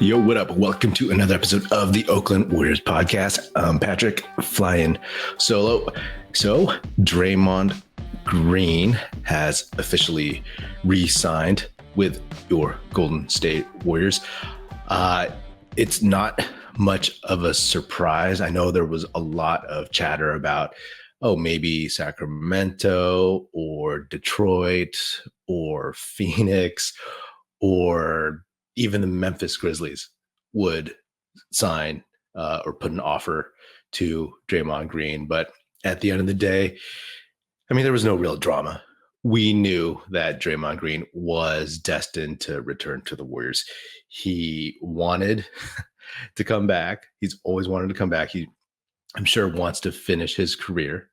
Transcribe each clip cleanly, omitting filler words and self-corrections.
Yo, what up? Welcome to another episode of the Oakland Warriors podcast. I'm Patrick, flying solo. So, Draymond Green has officially re-signed with your Golden State Warriors. It's not much of a surprise. I know there was a lot of chatter about, maybe Sacramento or Detroit or Phoenix or even the Memphis Grizzlies would sign or put an offer to Draymond Green. But at the end of the day, I mean, there was no real drama. We knew that Draymond Green was destined to return to the Warriors. He wanted to come back. He's always wanted to come back. He, I'm sure, wants to finish his career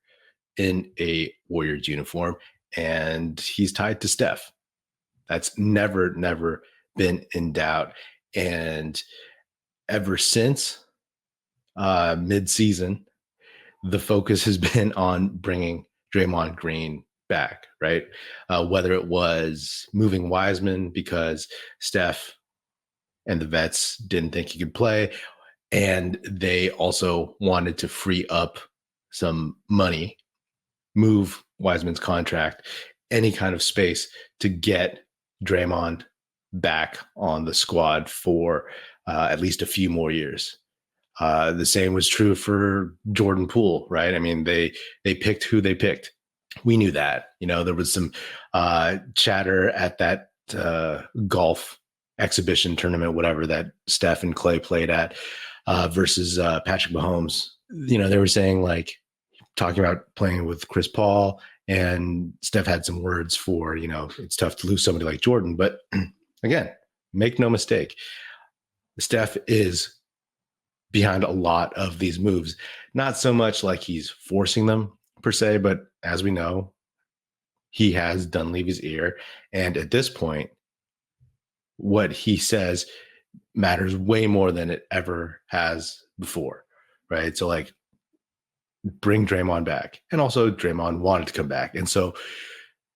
in a Warriors uniform, and he's tied to Steph. That's never been in doubt. And ever since mid-season, the focus has been on bringing Draymond Green back, right? Whether it was moving Wiseman because Steph and the vets didn't think he could play, and they also wanted to free up some money, move Wiseman's contract, any kind of space to get Draymond back on the squad for at least a few more years. The same was true for Jordan Poole, right? I mean, they picked who they picked. We knew that. You know, there was some chatter at that golf exhibition tournament, whatever, that Steph and Klay played at versus Patrick Mahomes. You know, they were saying, like, talking about playing with Chris Paul, and Steph had some words for, you know, it's tough to lose somebody like Jordan. But again, make no mistake, Steph is behind a lot of these moves. Not so much like he's forcing them per se, but as we know, he has Dunleavy's ear. And at this point, what he says matters way more than it ever has before, right? So, like, bring Draymond back. And also Draymond wanted to come back. And so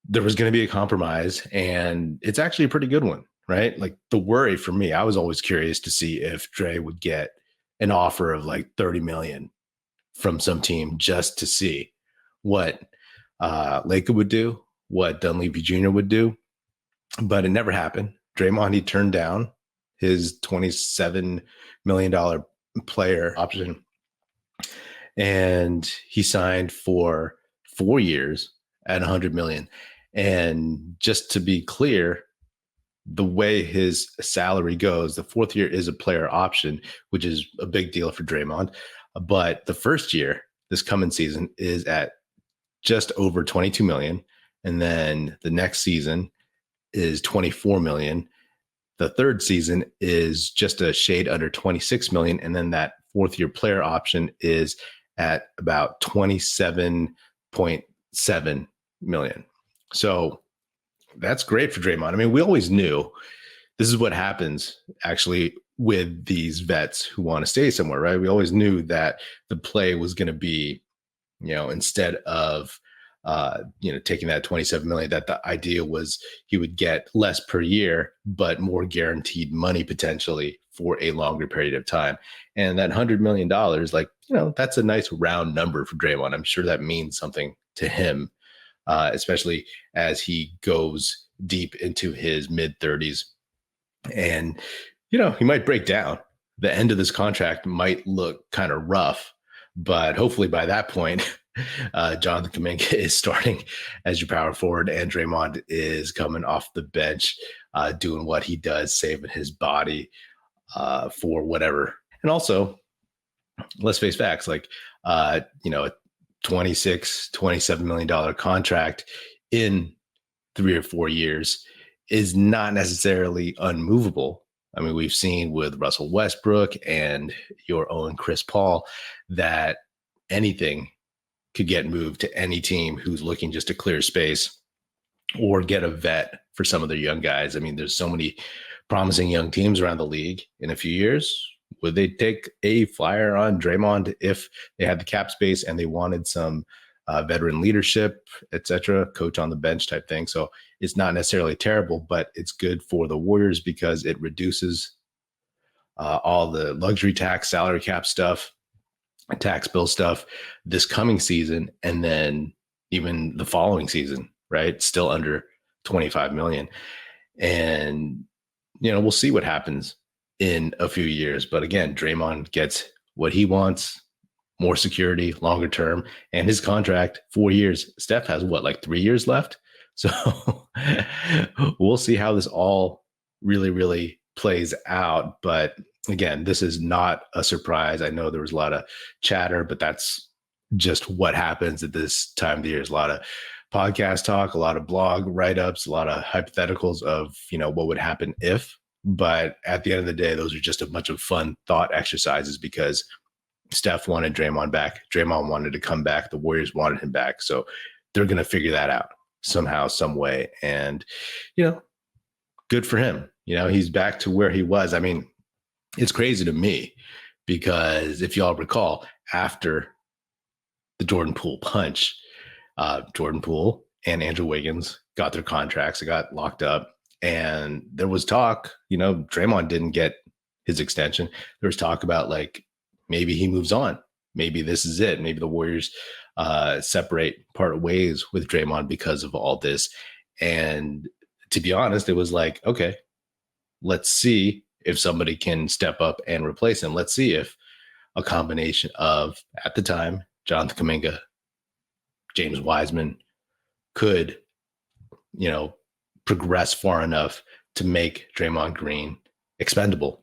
there was going to be a compromise, and it's actually a pretty good one, right? Like, the worry for me, I was always curious to see if Dre would get an offer of like 30 million from some team just to see what Laker would do, what Dunleavy Jr. would do. But it never happened. Draymond, he turned down his $27 million player option, and he signed for 4 years at $100 million. And just to be clear, the way his salary goes, the fourth year is a player option, which is a big deal for Draymond. But the first year, this coming season, is at just over 22 million. And then the next season is 24 million. The third season is just a shade under 26 million. And then that fourth year player option is at about 27.7 million. So that's great for Draymond. I mean, we always knew this is what happens actually with these vets who want to stay somewhere, right? We always knew that the play was going to be, you know, instead of, taking that 27 million, that the idea was he would get less per year, but more guaranteed money potentially for a longer period of time. And that $100 million, like, you know, that's a nice round number for Draymond. I'm sure that means something to him, especially as he goes deep into his mid-30s. And, you know, he might break down. The end of this contract might look kind of rough, but hopefully by that point, Jonathan Kuminga is starting as your power forward, and Draymond is coming off the bench, doing what he does, saving his body for whatever. And also, let's face facts, like, a $27 million contract in 3 or 4 years is not necessarily unmovable. I mean, we've seen with Russell Westbrook and your own Chris Paul that anything could get moved to any team who's looking just to clear space or get a vet for some of their young guys. I mean, there's so many promising young teams around the league. In a few years, would they take a flyer on Draymond if they had the cap space and they wanted some veteran leadership, etc., coach on the bench type thing? So it's not necessarily terrible, but it's good for the Warriors because it reduces all the luxury tax, salary cap stuff, tax bill stuff this coming season, and then even the following season, right? Still under 25 million. And, we'll see what happens in a few years. But again, Draymond gets what he wants, more security, longer term, and his contract, 4 years. Steph has what, like 3 years left? So we'll see how this all really, really plays out. But again, this is not a surprise. I know there was a lot of chatter, but that's just what happens at this time of the year. There's a lot of podcast talk, a lot of blog write-ups, a lot of hypotheticals of, what would happen if. But at the end of the day, those are just a bunch of fun thought exercises because Steph wanted Draymond back. Draymond wanted to come back. The Warriors wanted him back. So they're going to figure that out somehow, some way. And, good for him. He's back to where he was. I mean, it's crazy to me because if y'all recall, after the Jordan Poole punch, Jordan Poole and Andrew Wiggins got their contracts. They got locked up. And there was talk, Draymond didn't get his extension. There was talk about like, maybe he moves on. Maybe this is it. Maybe the Warriors part ways with Draymond because of all this. And to be honest, it was like, okay, let's see if somebody can step up and replace him. Let's see if a combination of, at the time, Jonathan Kuminga, James Wiseman could, progress far enough to make Draymond Green expendable.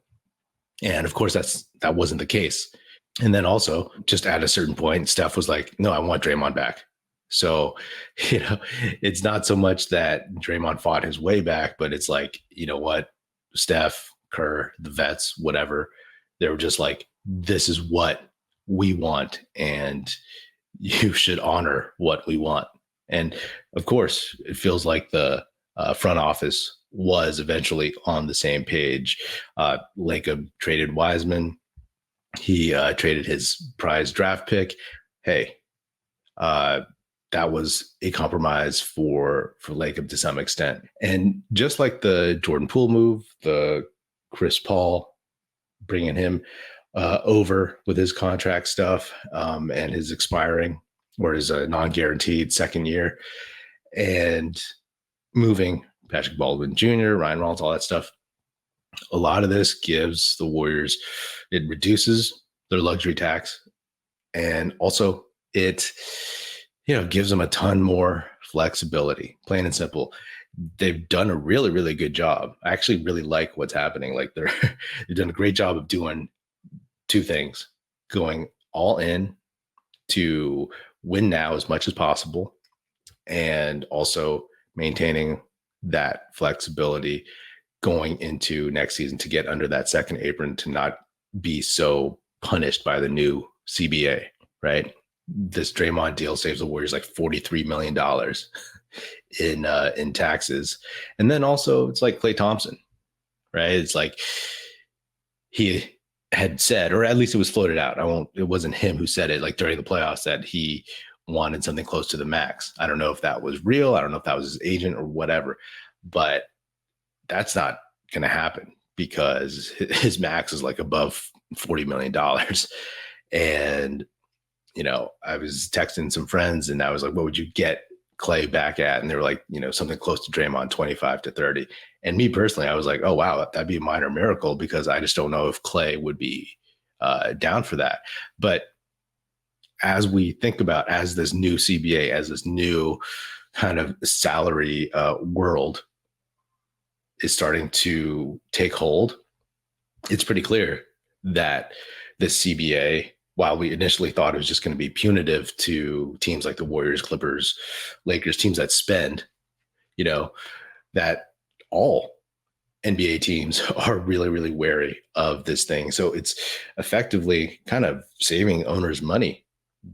And of course, that wasn't the case. And then also, just at a certain point, Steph was like, no, I want Draymond back. So, it's not so much that Draymond fought his way back, but it's like, you know what, Steph, Kerr, the vets, whatever, they were just like, this is what we want. And you should honor what we want. And of course, it feels like the front office was eventually on the same page. Lacob traded Wiseman. He traded his prize draft pick. Hey, that was a compromise for Lacob to some extent. And just like the Jordan Poole move, the Chris Paul bringing him over with his contract stuff and his expiring or his non-guaranteed second year, and moving Patrick Baldwin Jr., Ryan Reynolds, all that stuff. A lot of this gives the Warriors, it reduces their luxury tax, and also it gives them a ton more flexibility, plain and simple. They've done a really, really good job. I actually really like what's happening. Like they've done a great job of doing two things: going all in to win now as much as possible, and also maintaining that flexibility going into next season to get under that second apron, to not be so punished by the new CBA, right? This Draymond deal saves the Warriors like $43 million in taxes. And then also it's like Klay Thompson, right? It's like he had said, or at least it was floated out. It wasn't him who said it, like during the playoffs, that he wanted something close to the max. I don't know if that was real. I don't know if that was his agent or whatever, but that's not going to happen because his max is like above $40 million. And, I was texting some friends and I was like, what would you get Klay back at? And they were like, something close to Draymond, 25 to 30. And me personally, I was like, oh, wow, that'd be a minor miracle because I just don't know if Klay would be down for that. But as we think about, as this new CBA, as this new kind of salary world is starting to take hold, it's pretty clear that this CBA, while we initially thought it was just going to be punitive to teams like the Warriors, Clippers, Lakers, teams that spend, that all NBA teams are really, really wary of this thing. So it's effectively kind of saving owners money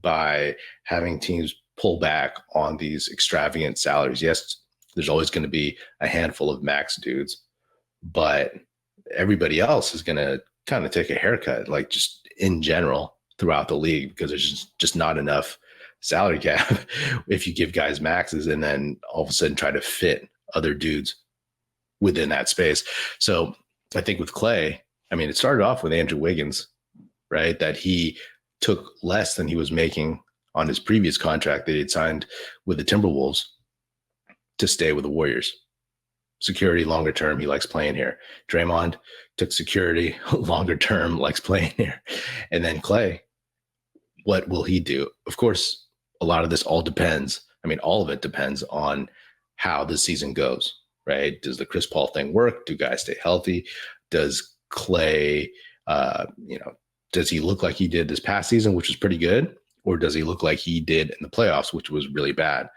by having teams pull back on these extravagant salaries. Yes, there's always going to be a handful of max dudes, but everybody else is going to kind of take a haircut, like just in general throughout the league, because there's just not enough salary cap if you give guys maxes and then all of a sudden try to fit other dudes within that space. So I think with Klay, I mean, it started off with Andrew Wiggins, right? That he took less than he was making on his previous contract that he had signed with the Timberwolves to stay with the Warriors. Security, longer term, he likes playing here. Draymond took security, longer term, likes playing here. And then Klay, what will he do? Of course, a lot of this all depends. I mean, all of it depends on how the season goes, right? Does the Chris Paul thing work? Do guys stay healthy? Does Klay, does he look like he did this past season, which was pretty good? Or does he look like he did in the playoffs, which was really bad?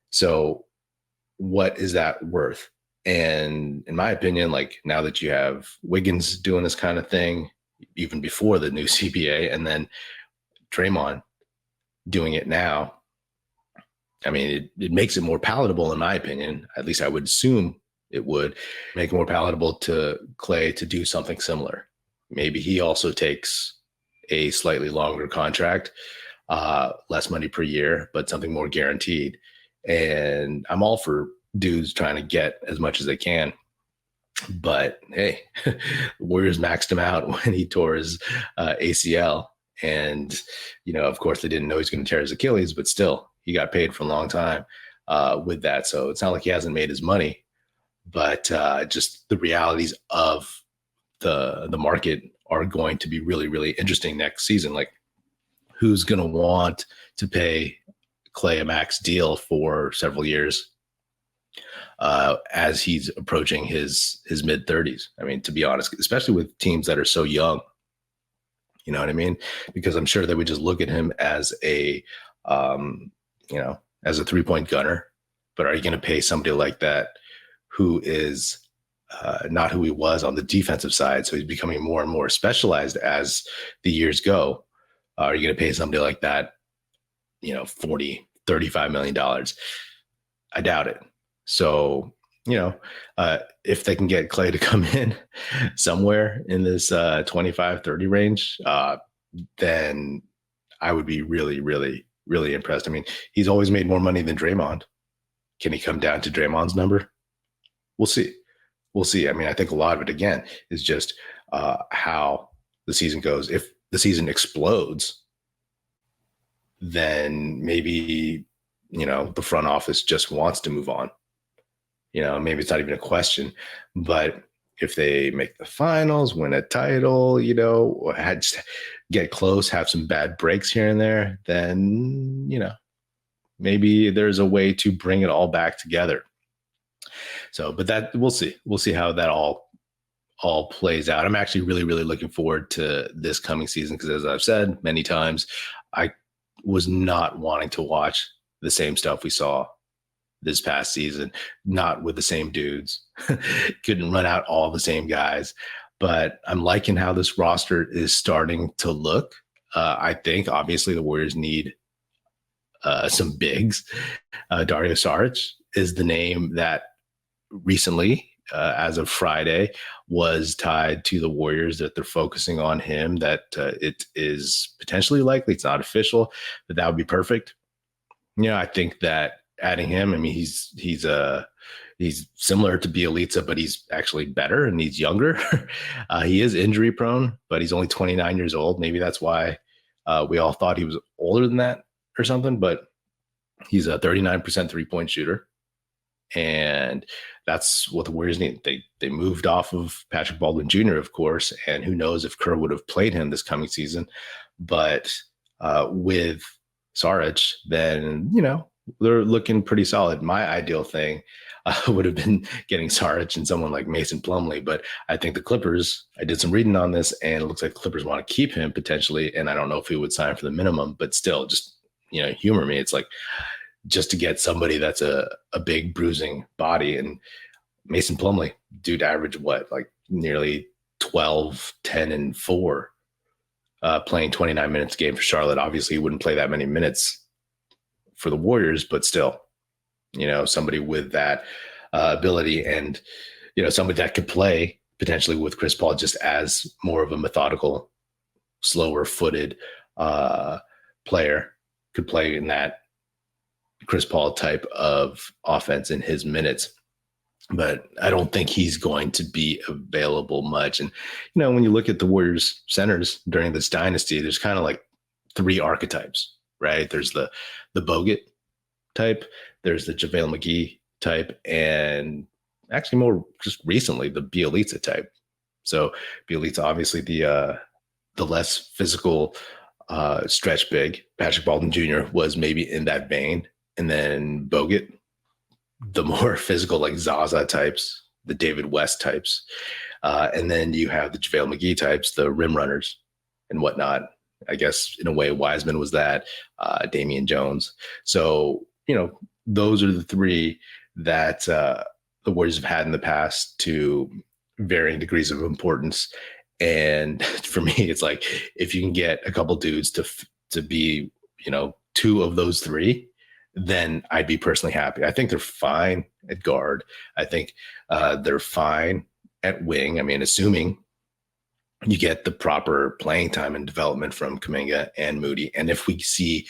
So what is that worth? And in my opinion, like now that you have Wiggins doing this kind of thing, even before the new CBA, and then Draymond doing it now, I mean, it makes it more palatable, in my opinion. At least I would assume it would make it more palatable to Klay to do something similar. Maybe he also takes a slightly longer contract, less money per year, but something more guaranteed. And I'm all for dudes trying to get as much as they can. But hey, the Warriors maxed him out when he tore his ACL. And, of course, they didn't know he was going to tear his Achilles, but still, he got paid for a long time with that. So it's not like he hasn't made his money, but just the realities of the market are going to be really, really interesting next season. Like, who's going to want to pay Klay a max deal for several years as he's approaching his mid-30s? I mean, to be honest, especially with teams that are so young, you know what I mean? Because I'm sure they would just look at him as a, as a three-point gunner. But are you going to pay somebody like that who is not who he was on the defensive side? So he's becoming more and more specialized as the years go. Are you going to pay somebody like that, $40, $35 million? I doubt it. So, if they can get Klay to come in somewhere in this 25, 30 range, then I would be really, really, really impressed. I mean, he's always made more money than Draymond. Can he come down to Draymond's number? We'll see. We'll see. I mean, I think a lot of it, again, is just how the season goes. If the season explodes, then maybe, the front office just wants to move on. Maybe it's not even a question, but if they make the finals, win a title, or get close, have some bad breaks here and there, then, maybe there's a way to bring it all back together. So, but that we'll see. We'll see how that all plays out. I'm actually really, really looking forward to this coming season because, as I've said many times, I was not wanting to watch the same stuff we saw this past season, not with the same dudes. Couldn't run out all the same guys. But I'm liking how this roster is starting to look. I think, obviously, the Warriors need some bigs. Dario Saric is the name that recently, as of Friday, was tied to the Warriors, that they're focusing on him, that it is potentially likely. It's not official, but that would be perfect. I think that adding him, I mean, he's similar to Bielitsa, but he's actually better and he's younger. He is injury prone, but he's only 29 years old. Maybe that's why we all thought he was older than that or something, but he's a 39% 3-point shooter. And that's what the Warriors need. They moved off of Patrick Baldwin Jr., of course, and who knows if Kerr would have played him this coming season. But with Saric, then, they're looking pretty solid. My ideal thing would have been getting Saric and someone like Mason Plumlee, but I think the Clippers, I did some reading on this, and it looks like the Clippers want to keep him potentially, and I don't know if he would sign for the minimum, but still, just, humor me. It's like, just to get somebody that's a big bruising body. And Mason Plumlee, dude, average what, like nearly 12, 10, and 4, playing 29 minutes a game for Charlotte. Obviously, he wouldn't play that many minutes for the Warriors, but still, somebody with that ability, and, somebody that could play potentially with Chris Paul just as more of a methodical, slower footed player, could play in that Chris Paul type of offense in his minutes. but I don't think he's going to be available much. And, when you look at the Warriors centers during this dynasty, there's kind of like three archetypes, right? There's the Bogut type, there's the JaVale McGee type, and actually more just recently, the Bielitsa type. So Bielitsa, obviously the less physical stretch big. Patrick Baldwin Jr. was maybe in that vein. And then Bogut, the more physical, like Zaza types, the David West types. And then you have the JaVale McGee types, the rim runners and whatnot. I guess in a way, Wiseman was that, Damian Jones. So, those are the three that the Warriors have had in the past to varying degrees of importance. And for me, it's like if you can get a couple dudes to be, two of those three, then I'd be personally happy. I think they're fine at guard. I think they're fine at wing. I mean, assuming you get the proper playing time and development from Kuminga and Moody. And if we see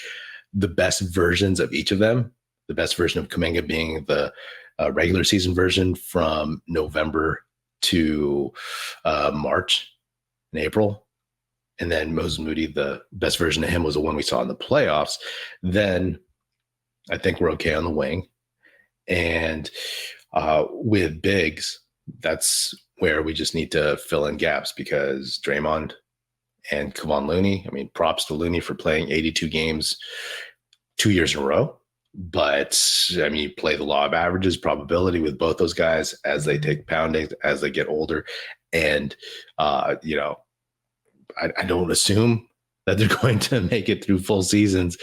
the best versions of each of them, the best version of Kuminga being the regular season version from November to March and April, and then Moses Moody, the best version of him was the one we saw in the playoffs, then I think we're okay on the wing. And with bigs, that's where we just need to fill in gaps because Draymond and Kevon Looney, I mean, props to Looney for playing 82 games 2 years in a row. But I mean, you play the law of averages, probability with both those guys as they take poundings, as they get older. And, I don't assume that they're going to make it through full seasons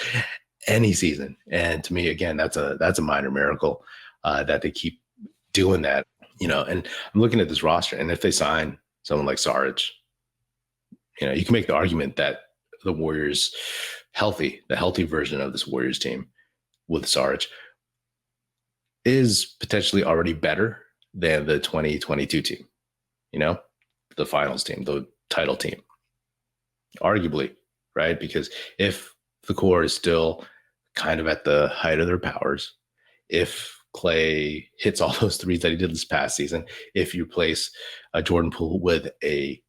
any season. And to me, again, that's a minor miracle that they keep doing that, and I'm looking at this roster, and if they sign someone like Saric, you can make the argument that the Warriors the healthy version of this Warriors team with Saric is potentially already better than the 2022 team, the finals team, the title team, arguably, right? Because if the core is still kind of at the height of their powers, if Klay hits all those threes that he did this past season, if you place Jordan Poole with a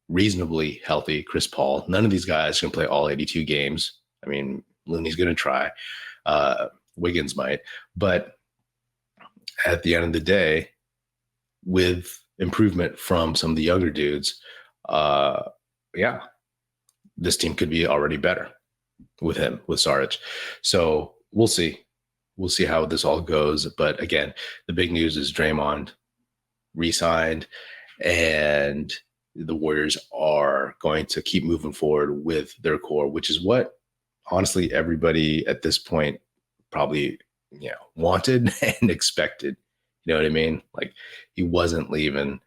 reasonably healthy Chris Paul, none of these guys can play all 82 games. I mean, Looney's going to try. Wiggins might. But at the end of the day, with improvement from some of the younger dudes, this team could be already better with him, with Saric. So we'll see. We'll see how this all goes. But again, the big news is Draymond re-signed, and the Warriors are going to keep moving forward with their core, which is what honestly everybody at this point probably wanted and expected. You know what I mean? Like, he wasn't leaving,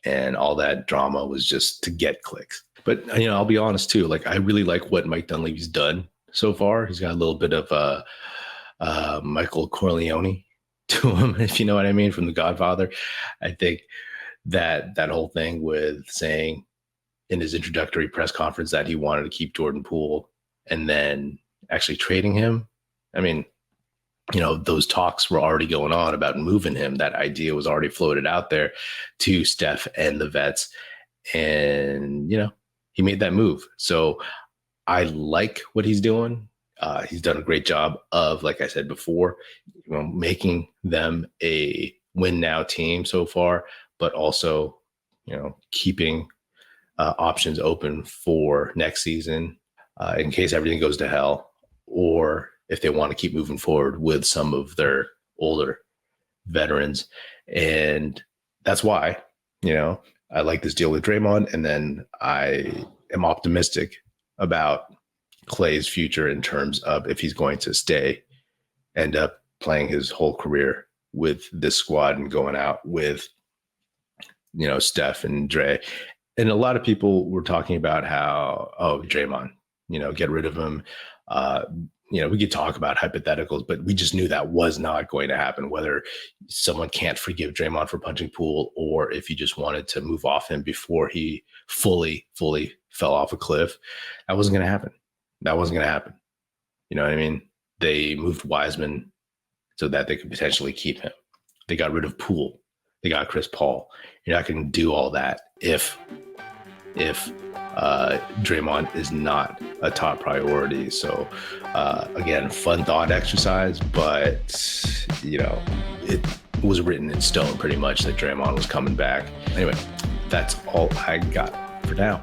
and all that drama was just to get clicks. But I'll be honest too. Like, I really like what Mike Dunleavy's done so far. He's got a little bit of Michael Corleone to him, if you know what I mean, from The Godfather. I think that whole thing with saying in his introductory press conference that he wanted to keep Jordan Poole and then actually trading him. I mean, those talks were already going on about moving him. That idea was already floated out there to Steph and the vets. And, he made that move. So I like what he's doing. He's done a great job of, like I said before, making them a win now team so far, but also, keeping options open for next season in case everything goes to hell, or if they want to keep moving forward with some of their older veterans. And that's why, I like this deal with Draymond. And then I am optimistic about Klay's future in terms of if he's going to end up playing his whole career with this squad and going out with, Steph and Dre. And a lot of people were talking about how, Draymond, get rid of him. We could talk about hypotheticals, but we just knew that was not going to happen, whether someone can't forgive Draymond for punching Poole, or if you just wanted to move off him before he fully fell off a cliff. That wasn't going to happen. You know what I mean? They moved Wiseman so that they could potentially keep him. They got rid of Poole They got Chris Paul. You're not going to do all that if Draymond is not a top priority. So again, fun thought exercise, but it was written in stone pretty much that Draymond was coming back. Anyway, that's all I got for now.